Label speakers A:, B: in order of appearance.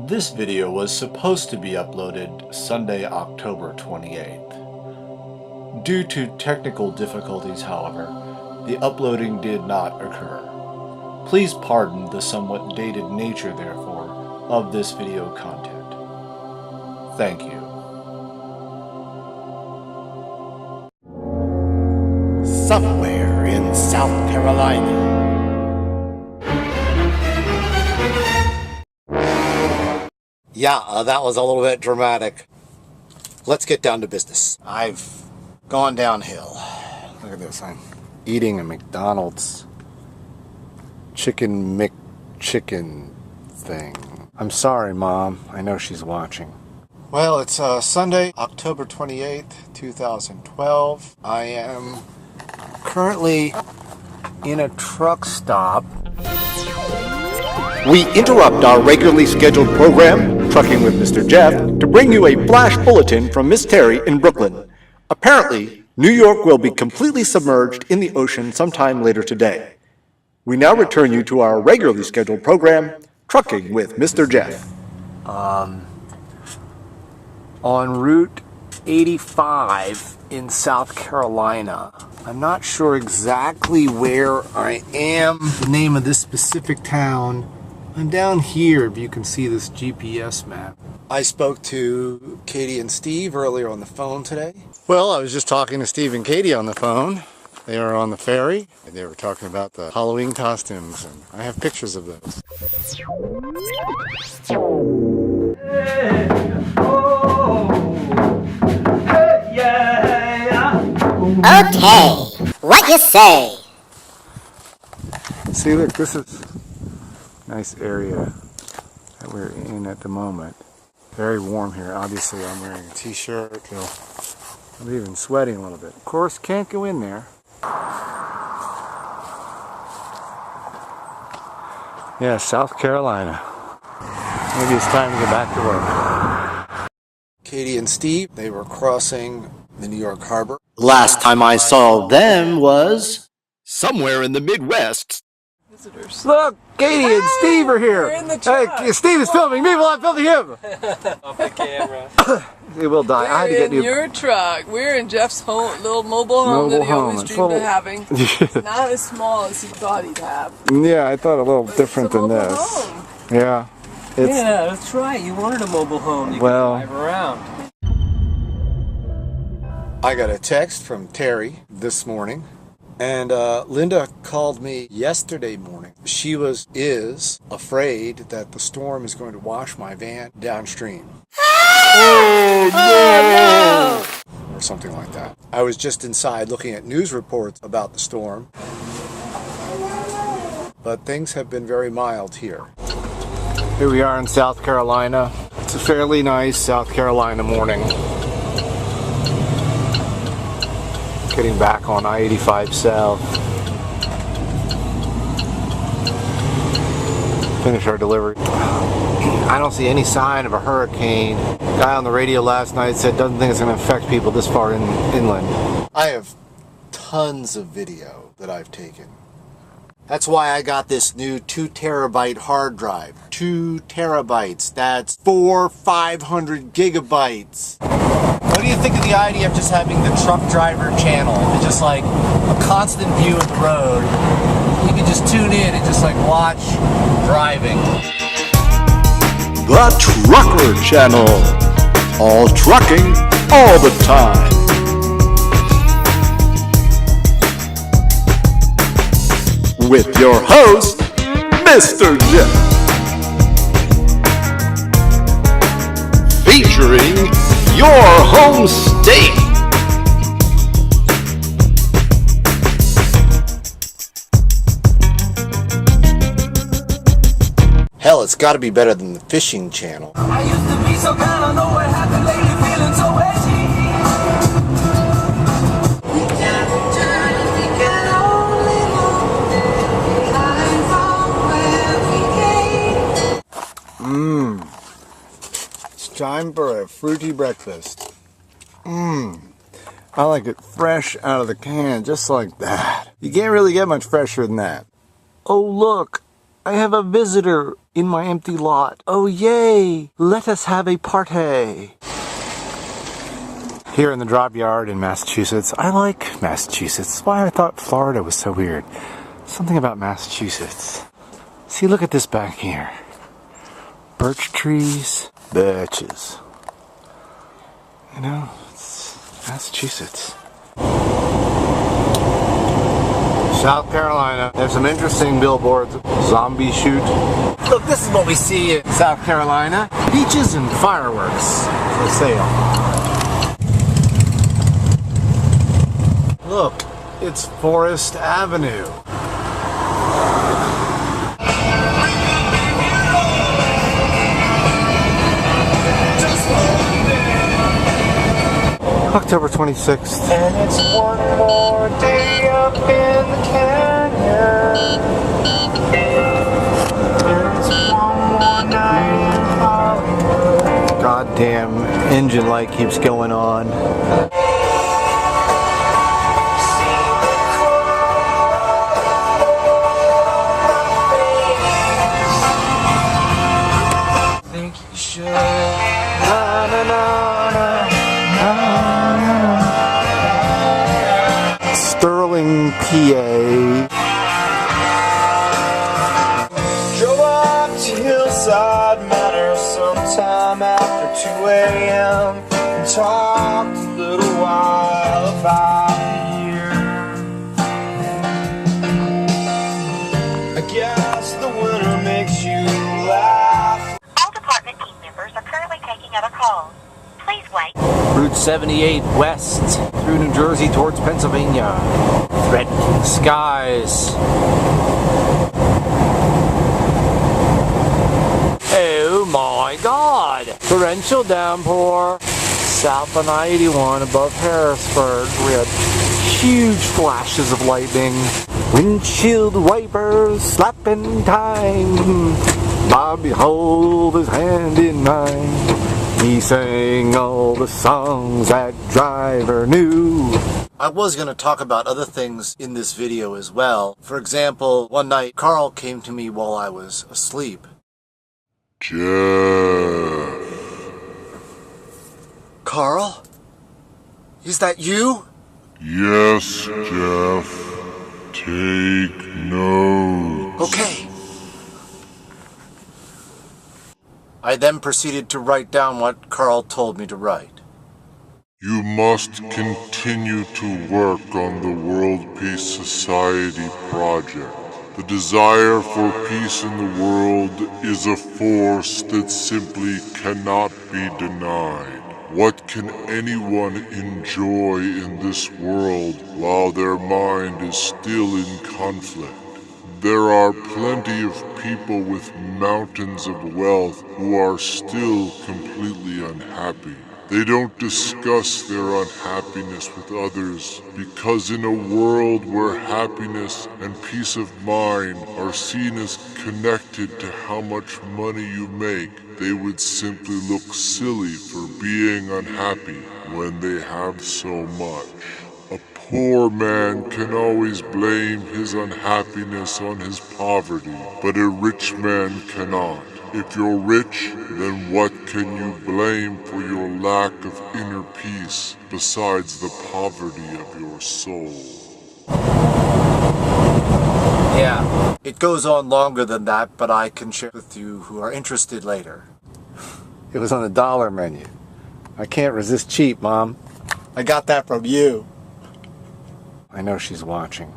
A: This video was supposed to be uploaded Sunday, October 28th. Due to technical difficulties, however, the uploading did not occur. Please pardon the somewhat dated nature, therefore, of this video content. Thank you.
B: Somewhere in South Carolina. Yeah, that was a little bit dramatic. Let's get down to business. I've gone downhill. Look at this. I'm eating a McDonald's chicken McChicken thing. I'm sorry, Mom. I know she's watching. Well, it's Sunday, October 28th, 2012. I am currently in a truck stop.
C: We interrupt our regularly scheduled program, Trucking with Mr. Jeff, to bring you a flash bulletin from Miss Terry in Brooklyn. Apparently, New York will be completely submerged in the ocean sometime later today. We now return you to our regularly scheduled program, Trucking with Mr. Jeff.
B: On Route 85 in South Carolina. I'm not sure exactly where I am, the name of this specific town. I'm down here, if you can see this GPS map. I spoke to Katie and Steve earlier on the phone today. Well, I was just talking to Steve and Katie on the phone. They were on the ferry. They were talking about the Halloween costumes, and I have pictures of those.
D: Okay, what you say?
B: See, look, this is a nice area that we're in at the moment. Very warm here. Obviously, I'm wearing a t-shirt. I'm even sweating a little bit. Of course, can't go in there. Yeah, South Carolina. Maybe it's time to get back to work. Katie and Steve, they were crossing the New York Harbor.
C: Last time I saw them was somewhere in the Midwest.
E: Visitors.
B: Look, Katie and Steve are here.
E: We're in the truck.
B: Hey, Steve is filming me while I'm filming him.
E: Off the camera.
B: He will die. I had to
E: We're
B: get
E: in
B: new.
E: your truck. We're in Jeff's home, little mobile home that he always
B: It's
E: dreamed
B: little-
E: of having. Not as small as he thought he'd have.
B: Yeah, I thought a little different
E: It's a
B: than
E: mobile
B: this.
E: home.
B: Yeah. It's,
F: Yeah, that's right. You wanted a mobile home. You
B: Well-
F: could drive around.
B: I got a text from Terry this morning, and Linda called me yesterday morning. She is afraid that the storm is going to wash my van downstream. Oh, no! Or something like that. I was just inside looking at news reports about the storm, but things have been very mild here. Here we are in South Carolina. It's a fairly nice South Carolina morning. Getting back on I-85 South. Finish our delivery. I don't see any sign of a hurricane. The guy on the radio last night said doesn't think it's going to affect people this far inland. I have tons of video that I've taken. That's why I got this new 2 terabyte hard drive. 2 terabytes. That's 500 gigabytes. What do you think of the idea of just having the truck driver channel? It's just like a constant view of the road. You can just tune in and just like watch driving.
C: The Trucker Channel. All trucking, all the time. With your host, Mr. Jeff. Featuring your home state.
B: Hell, it's got to be better than the Fishing Channel.
G: I used to be so kind of know what happened lately, feeling so edgy. We can turn and we can only move, flying from where we came.
B: It's time for a fruity breakfast. I like it fresh out of the can, just like that. You can't really get much fresher than that. Oh, look, I have a visitor in my empty lot. Oh yay! Let us have a party! Here in the drop yard in Massachusetts. I like Massachusetts. Why I thought Florida was so weird. Something about Massachusetts. See, look at this back here. Birch trees. Birches. You know, it's Massachusetts. South Carolina. There's some interesting billboards. Zombie shoot. Look, this is what we see in South Carolina. Beaches and fireworks for sale. Look, it's Forest Avenue. October 26th. And it's one more day up in the canyon. And it's one more night in Hollywood. Goddamn engine light keeps going on. Think you should. Na, na, na, na. Sterling, PA. Drove up to Hillside Manor sometime after 2 a.m. and talked a little while about the year. I guess the winter makes you laugh.
H: All department team members are currently taking other calls. Please wait.
B: Route 78 west through New Jersey towards Pennsylvania. Threatening skies. Oh my God! Torrential downpour. South on I-81 above Harrisburg. We had huge flashes of lightning. Windshield wipers slapping time. Bobby hold his hand in mine. He sang all the songs that driver knew. I was going to talk about other things in this video as well. For example, one night Carl came to me while I was asleep.
I: Jeff.
B: Carl? Is that you?
I: Yes, Jeff. Take notes.
B: Okay. I then proceeded to write down what Carl told me to write.
I: You must continue to work on the World Peace Society project. The desire for peace in the world is a force that simply cannot be denied. What can anyone enjoy in this world while their mind is still in conflict? There are plenty of people with mountains of wealth who are still completely unhappy. They don't discuss their unhappiness with others because in a world where happiness and peace of mind are seen as connected to how much money you make, they would simply look silly for being unhappy when they have so much. A poor man can always blame his unhappiness on his poverty, but a rich man cannot. If you're rich, then what can you blame for your lack of inner peace besides the poverty of your soul?
B: Yeah, it goes on longer than that, but I can share with you who are interested later. It was on the dollar menu. I can't resist cheap, Mom. I got that from you. I know she's watching.